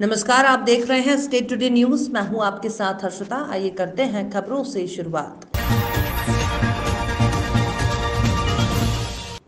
नमस्कार, आप देख रहे हैं स्टेट टुडे न्यूज। मैं हूं आपके साथ हर्षिता। आइए करते हैं खबरों से शुरुआत।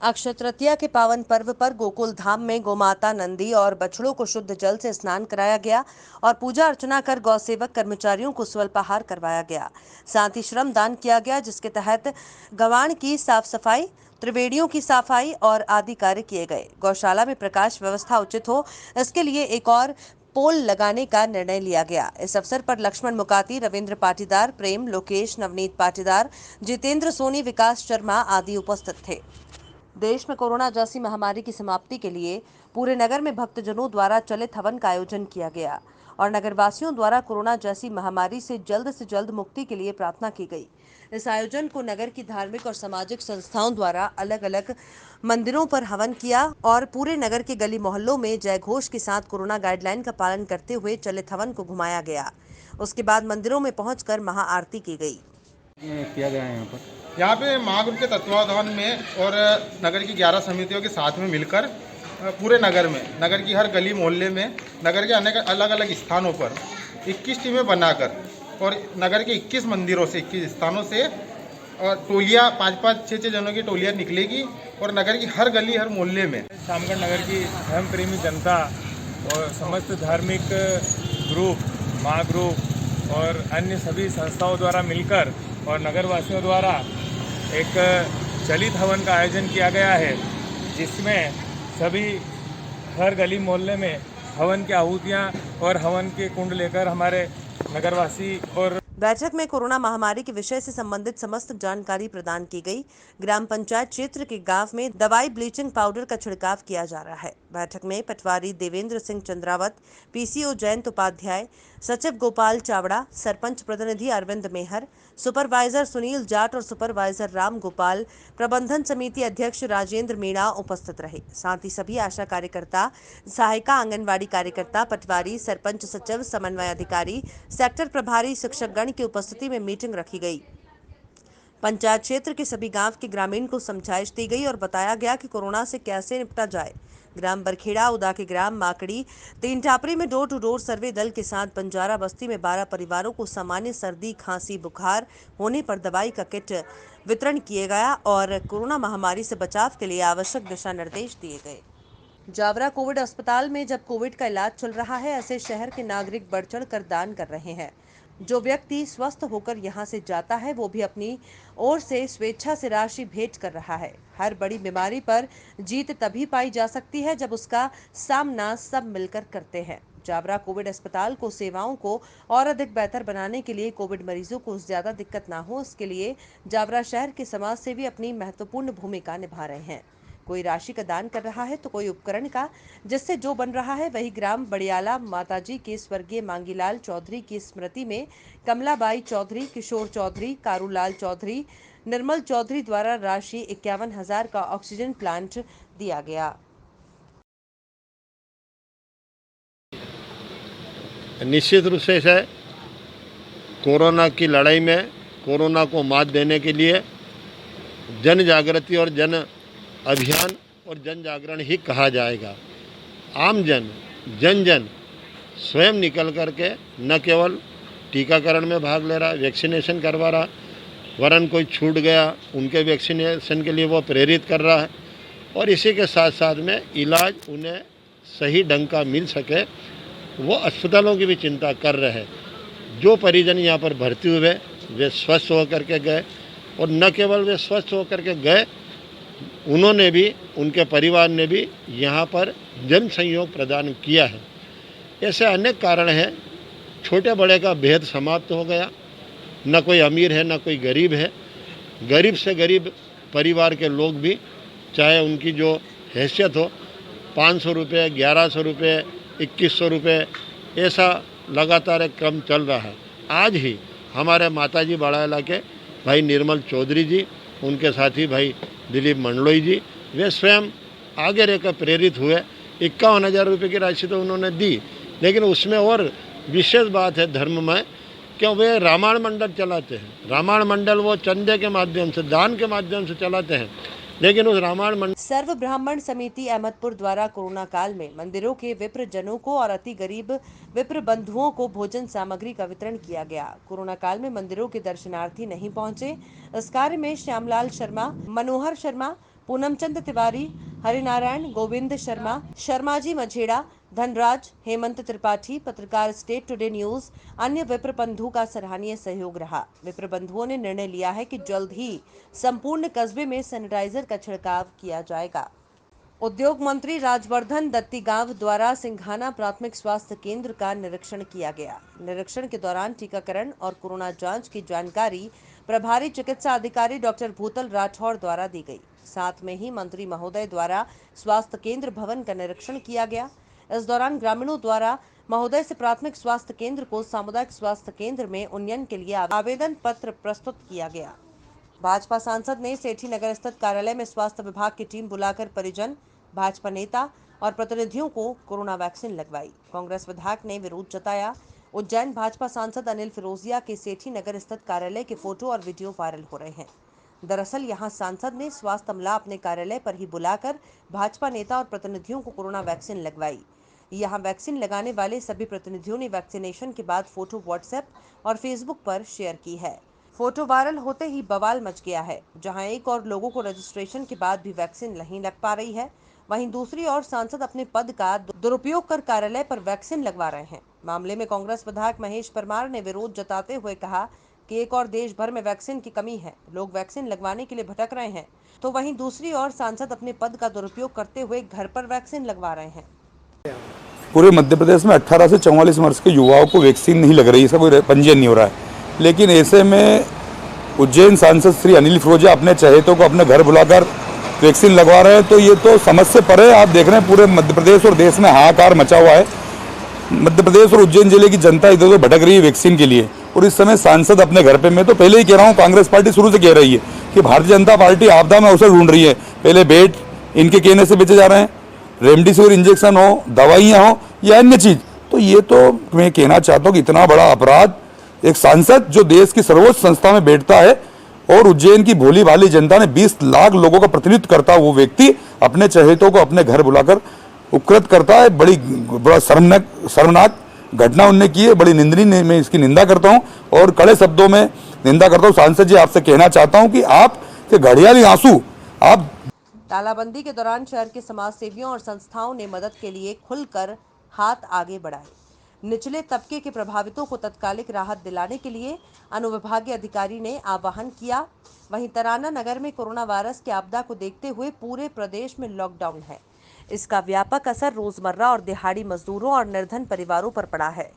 अक्षय तृतीया के पावन पर्व पर गोकुल धाम में गोमाता, नंदी और बछड़ों को शुद्ध जल से स्नान कराया गया और पूजा अर्चना कर गौ सेवक कर्मचारियों को स्वल्पाहार करवाया गया। साथ ही श्रम दान किया गया, जिसके तहत गवाण की साफ सफाई, त्रिवेणियों की सफाई और आदि कार्य किए गए। गौशाला में प्रकाश व्यवस्था उचित हो, इसके लिए एक और पोल लगाने का निर्णय लिया गया। इस अवसर पर लक्ष्मण मुकाती, रविंद्र पाटीदार, प्रेम, लोकेश, नवनीत पाटीदार, जितेंद्र सोनी, विकास शर्मा आदि उपस्थित थे। देश में कोरोना जैसी महामारी की समाप्ति के लिए पूरे नगर में भक्तजनों द्वारा चलित हवन का आयोजन किया गया और नगरवासियों द्वारा कोरोना जैसी महामारी से जल्द मुक्ति के लिए प्रार्थना की गई। इस आयोजन को नगर की धार्मिक और सामाजिक संस्थाओं द्वारा अलग अलग मंदिरों पर हवन किया और पूरे नगर के गली मोहल्लों में जय घोष के साथ कोरोना गाइडलाइन का पालन करते हुए चलित हवन को घुमाया गया। उसके बाद मंदिरों में पहुंचकर महाआरती की गई। किया गया है यहाँ पे महागुरु के तत्वावधान में और नगर की 11 समितियों के साथ में मिलकर पूरे नगर में, नगर की हर गली मोहल्ले में, नगर के अनेक अलग अलग स्थानों पर 21 टीमें बनाकर और नगर के 21 मंदिरों से 21 स्थानों से टोलियाँ 5-5, 6-6 जनों की टोलियाँ निकलेगी और नगर की हर गली, हर मोहल्ले में शामगढ़ नगर की धर्म प्रेमी जनता और समस्त धार्मिक ग्रुप, महाग्रुप और अन्य सभी संस्थाओं द्वारा मिलकर और नगरवासियों द्वारा एक चलित हवन का आयोजन किया गया है, जिसमें सभी हर गली मोहल्ले में हवन की आहुतियाँ और हवन के कुंड लेकर हमारे नगरवासी और बैठक में कोरोना महामारी के विषय से संबंधित समस्त जानकारी प्रदान की गई। ग्राम पंचायत क्षेत्र के गांव में दवाई ब्लीचिंग पाउडर का छिड़काव किया जा रहा है। बैठक में पटवारी देवेंद्र सिंह चंद्रावत, पीसीओ जयंत उपाध्याय, सचिव गोपाल चावड़ा, सरपंच प्रतिनिधि अरविंद मेहर, सुपरवाइजर सुनील जाट और सुपरवाइजर राम गोपाल, प्रबंधन समिति अध्यक्ष राजेंद्र मीणा उपस्थित रहे। साथ ही सभी आशा कार्यकर्ता, सहायिका आंगनवाड़ी कार्यकर्ता, पटवारी, सरपंच, सचिव, समन्वय अधिकारी, सेक्टर प्रभारी, शिक्षकगण की उपस्थिति में मीटिंग रखी गई। पंचायत क्षेत्र के सभी गांव के ग्रामीण को समझाइश दी गई और बताया गया कि कोरोना से कैसे निपटा जाए। ग्राम बरखेड़ा, उदा के ग्राम माकड़ी, तीन टापरी में डोर टू डोर सर्वे दल के साथ बंजारा बस्ती में 12 परिवारों को सामान्य सर्दी, खांसी, बुखार होने पर दवाई का किट वितरण किया गया और कोरोना महामारी से बचाव के लिए आवश्यक दिशा निर्देश दिए गए। जावरा कोविड अस्पताल में जब कोविड का इलाज चल रहा है, ऐसे शहर के नागरिक बढ़ चढ़ कर दान कर रहे हैं। जो व्यक्ति स्वस्थ होकर यहां से जाता है, वो भी अपनी ओर से स्वेच्छा से राशि भेंट कर रहा है। हर बड़ी बीमारी पर जीत तभी पाई जा सकती है जब उसका सामना सब मिलकर करते हैं। जावरा कोविड अस्पताल को सेवाओं को और अधिक बेहतर बनाने के लिए कोविड मरीजों को ज्यादा दिक्कत ना हो, इसके लिए जावरा शहर के समाज सेवी अपनी महत्वपूर्ण भूमिका निभा रहे हैं। कोई राशि का दान कर रहा है तो कोई उपकरण का, जिससे जो बन रहा है वही ग्राम बड़ियाला माताजी के स्वर्गीय मांगीलाल चौधरी की स्मृति में कमलाबाई चौधरी, किशोर चौधरी, कारूलाल चौधरी, निर्मल चौधरी द्वारा राशि 51,000 का ऑक्सीजन प्लांट दिया गया। निश्चित रूप से कोरोना की लड़ाई में कोरोना को मात देने के लिए जन जागृति और जन अभियान और जन जागरण ही कहा जाएगा। आम जन, जन स्वयं निकल करके न केवल टीकाकरण में भाग ले रहा, वैक्सीनेशन करवा रहा, वरन कोई छूट गया उनके वैक्सीनेशन के लिए वो प्रेरित कर रहा है और इसी के साथ साथ में इलाज उन्हें सही ढंग का मिल सके, वो अस्पतालों की भी चिंता कर रहे हैं। जो परिजन यहाँ पर भर्ती हुए वे स्वस्थ होकर के गए और न केवल वे स्वस्थ होकर के गए, उन्होंने भी, उनके परिवार ने भी यहाँ पर जन सहयोग प्रदान किया है। ऐसे अनेक कारण हैं। छोटे बड़े का भेद समाप्त हो गया। न कोई अमीर है न कोई गरीब है। गरीब से गरीब परिवार के लोग भी, चाहे उनकी जो हैसियत हो, 500 रुपये, 1100 रुपये, 2100 रुपये, ऐसा लगातार एक क्रम चल रहा है। आज ही हमारे माताजी बड़ाला के भाई निर्मल चौधरी जी, उनके साथी भाई दिलीप मंडलोई जी, वे स्वयं आगे रहकर प्रेरित हुए। 51,000 रुपये की राशि तो उन्होंने दी, लेकिन उसमें और विशेष बात है धर्म में, क्यों वे रामायण मंडल चलाते हैं। रामायण मंडल वो चंदे के माध्यम से, दान के माध्यम से चलाते हैं। लेकिन उस रामायण मंडल सर्व ब्राह्मण समिति अहमदपुर द्वारा कोरोना काल में मंदिरों के विप्र जनों को और अति गरीब विप्र बंधुओं को भोजन सामग्री का वितरण किया गया। कोरोना काल में मंदिरों के दर्शनार्थी नहीं पहुंचे। इस कार्य में श्यामलाल शर्मा, मनोहर शर्मा, पूनमचंद तिवारी, हरिनारायण, गोविंद शर्मा, शर्माजी मझेड़ा, धनराज, हेमंत त्रिपाठी, पत्रकार स्टेट टुडे न्यूज, अन्य विप्र बंधु का सराहनीय सहयोग रहा। विप्र बंधुओं ने निर्णय लिया है कि जल्द ही संपूर्ण कस्बे में सैनिटाइजर का छिड़काव किया जाएगा। उद्योग मंत्री राजवर्धन दत्तीगांव द्वारा सिंघाना प्राथमिक स्वास्थ्य केंद्र का निरीक्षण किया गया। निरीक्षण के दौरान टीकाकरण और कोरोना जांच की जानकारी प्रभारी चिकित्सा अधिकारी डॉक्टर भूतल राठौड़ द्वारा दी गई। साथ में ही मंत्री महोदय द्वारा स्वास्थ्य केंद्र भवन का निरीक्षण किया गया। इस दौरान ग्रामीणों द्वारा महोदय से प्राथमिक स्वास्थ्य केंद्र को सामुदायिक स्वास्थ्य केंद्र में उन्नयन के लिए आवेदन पत्र प्रस्तुत किया गया। भाजपा सांसद ने सेठी नगर स्थित कार्यालय में स्वास्थ्य विभाग की टीम बुलाकर परिजन, भाजपा नेता और प्रतिनिधियों को कोरोना वैक्सीन लगवाई। कांग्रेस विधायक ने विरोध जताया। उज्जैन भाजपा सांसद अनिल फिरोजिया के सेठी नगर स्थित कार्यालय के फोटो और वीडियो वायरल हो रहे हैं। दरअसल यहां सांसद ने स्वास्थ्य अमला अपने कार्यालय पर ही बुलाकर भाजपा नेता और प्रतिनिधियों को कोरोना वैक्सीन लगवाई। यहां वैक्सीन लगाने वाले सभी प्रतिनिधियों ने वैक्सीनेशन के बाद फोटो व्हाट्सएप और फेसबुक पर शेयर की है। फोटो वायरल होते ही बवाल मच गया है। जहां एक और लोगों को रजिस्ट्रेशन के बाद भी वैक्सीन नहीं लग पा रही है, वहीं दूसरी ओर सांसद अपने पद का दुरुपयोग कर कार्यालय पर वैक्सीन लगवा रहे हैं। मामले में कांग्रेस विधायक महेश परमार ने विरोध जताते हुए कहा कि एक और देश भर में वैक्सीन की कमी है, लोग वैक्सीन लगवाने के लिए भटक रहे हैं, तो वहीं दूसरी ओर सांसद अपने पद का दुरुपयोग करते हुए घर पर वैक्सीन लगवा रहे हैं। पूरे मध्य प्रदेश में 18 से 44 वर्ष के युवाओं को वैक्सीन नहीं लग रही है, इसका कोई पंजीयन नहीं हो रहा है। लेकिन ऐसे में उज्जैन सांसद श्री अनिल फिरोजिया अपने चहेतों को अपने घर बुलाकर वैक्सीन लगवा रहे हैं, तो ये तो समझ से परे। आप देख रहे हैं पूरे मध्य प्रदेश और देश में हाहाकार मचा हुआ है। मध्य प्रदेश और उज्जैन जिले की जनता इधर उधर भटक रही है वैक्सीन के लिए, और इस समय सांसद अपने घर पे। मैं तो पहले ही कह रहा हूँ, कांग्रेस पार्टी शुरू से कह रही है कि भारतीय जनता पार्टी आपदा में अवसर ढूंढ रही है। पहले बेड इनके कहने से बेचे जा रहे हैं, रेमडेसिविर इंजेक्शन हो, दवाइयाँ हो या अन्य चीज। तो ये तो मैं कहना चाहता हूँ कि इतना बड़ा अपराध एक सांसद जो देश की सर्वोच्च संस्था में बैठता है और उज्जैन की भोली भाली जनता ने 20 लाख लोगों का प्रतिनिधित्व करता है, वो व्यक्ति अपने चहेतों को अपने घर बुलाकर उपकृत करता है। बड़ा शर्मनाक घटना उनने की है, बड़ी निंदनीय। मैं इसकी निंदा करता हूं और कड़े शब्दों में निंदा करता हूं। सांसद जी, आपसे कहना चाहता हूं कि आप के घड़ियाली आंसू आप। तालाबंदी के दौरान शहर के समाज सेवियों और संस्थाओं ने मदद के लिए खुलकर हाथ आगे बढ़ाए। निचले तबके के प्रभावितों को तत्कालिक राहत दिलाने के लिए अनुविभागीय अधिकारी ने आह्वान किया। वहीं तराना नगर में कोरोना वायरस की आपदा को देखते हुए पूरे प्रदेश में लॉकडाउन है। इसका व्यापक असर रोजमर्रा और दिहाड़ी मजदूरों और निर्धन परिवारों पर पड़ा है।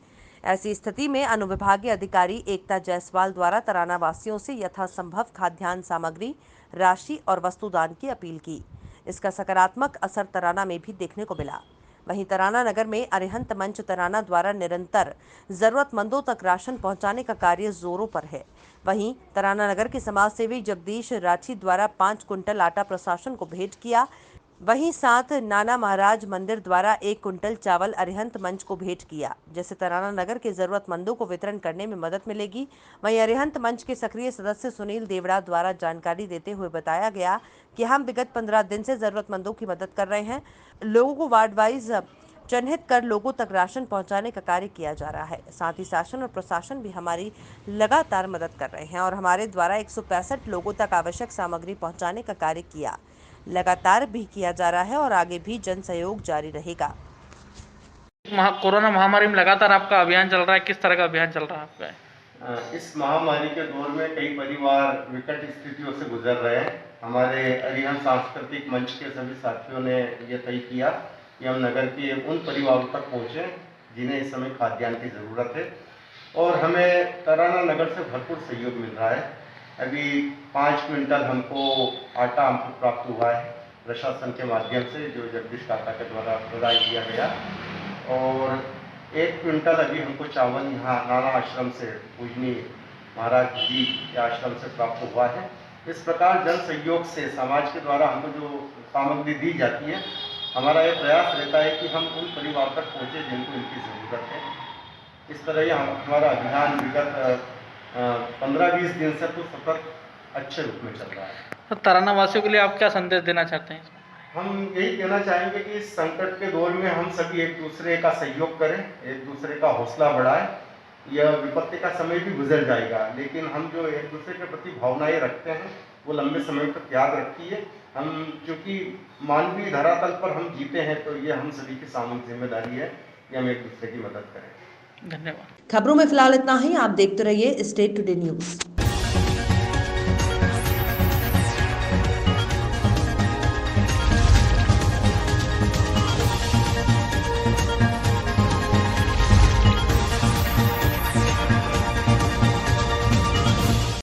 ऐसी स्थिति में अनुविभागीय अधिकारी एकता जायसवाल द्वारा तराना वासियों से यथासंभव खाद्यान्न सामग्री, राशि और वस्तुदान की अपील की। इसका सकारात्मक असर तराना में भी देखने को मिला। वहीं तराना नगर में अरिहंत मंच तराना द्वारा निरंतर जरूरतमंदों तक राशन पहुंचाने का कार्य जोरों पर है। वहीं तराना नगर के समाज सेवी जगदीश राठी द्वारा 5 कुंटल आटा प्रशासन को भेंट किया। वहीं साथ नाना महाराज मंदिर द्वारा 1 कुंटल चावल अरिहंत मंच को भेंट किया, जिससे तराना नगर के जरूरतमंदों को वितरण करने में मदद मिलेगी। वहीं अरिहंत मंच के सक्रिय सदस्य सुनील देवड़ा द्वारा जानकारी देते हुए बताया गया कि हम विगत 15 दिन से जरूरतमंदों की मदद कर रहे हैं। लोगों को वार्ड वाइज चिन्हित कर लोगों तक राशन पहुंचाने का कार्य किया जा रहा है। साथ ही शासन और प्रशासन भी हमारी लगातार मदद कर रहे हैं और हमारे द्वारा 165 लोगों तक आवश्यक सामग्री पहुंचाने का कार्य किया लगातार भी किया जा रहा है और आगे भी जन सहयोग जारी रहेगा। कोरोना महामारी में लगातार आपका अभियान चल रहा है, किस तरह का अभियान चल रहा है आपका? इस महामारी के दौर में कई परिवार विकट स्थितियों से गुजर रहे हैं। हमारे अरिहंत सांस्कृतिक मंच के सभी साथियों ने यह तय किया कि हम नगर के उन परिवारों तक पहुँचे जिन्हें इस समय खाद्यान्न की ज़रूरत है, और हमें तराना नगर से भरपूर सहयोग मिल रहा है। अभी 5 क्विंटल हमको आटा हमको प्राप्त हुआ है प्रशासन के माध्यम से, जो जगदीश काका के द्वारा प्रदान किया गया, और 1 क्विंटल अभी हमको चावल यहाँ नाना आश्रम से, पूजनीय महाराज जी के आश्रम से प्राप्त हुआ है। इस प्रकार जन सहयोग से समाज के द्वारा हमको जो सामग्री दी जाती है, हमारा ये प्रयास रहता है कि हम उन परिवार तक पहुँचे जिनको इनकी ज़रूरत है। इस तरह ही हमारा अभियान विगत 15-20 दिन से तो सतत अच्छे रूप में चल रहा है। तो तराना वासियों के लिए आप क्या संदेश देना चाहते हैं? हम यही कहना चाहेंगे कि इस संकट के दौर में हम सभी एक दूसरे का सहयोग करें, एक दूसरे का हौसला बढ़ाएं। यह विपत्ति का समय भी गुजर जाएगा, लेकिन हम जो एक दूसरे के प्रति भावनाएं रखते हैं वो लंबे समय तक याद रखती है। हम चूँकि मानवीय धरातल पर हम जीते हैं, तो ये हम सभी की सामूहिक जिम्मेदारी है कि हम एक दूसरे की मदद करें। धन्यवाद। खबरों में फिलहाल इतना ही। आप देखते रहिए स्टेट टुडे न्यूज।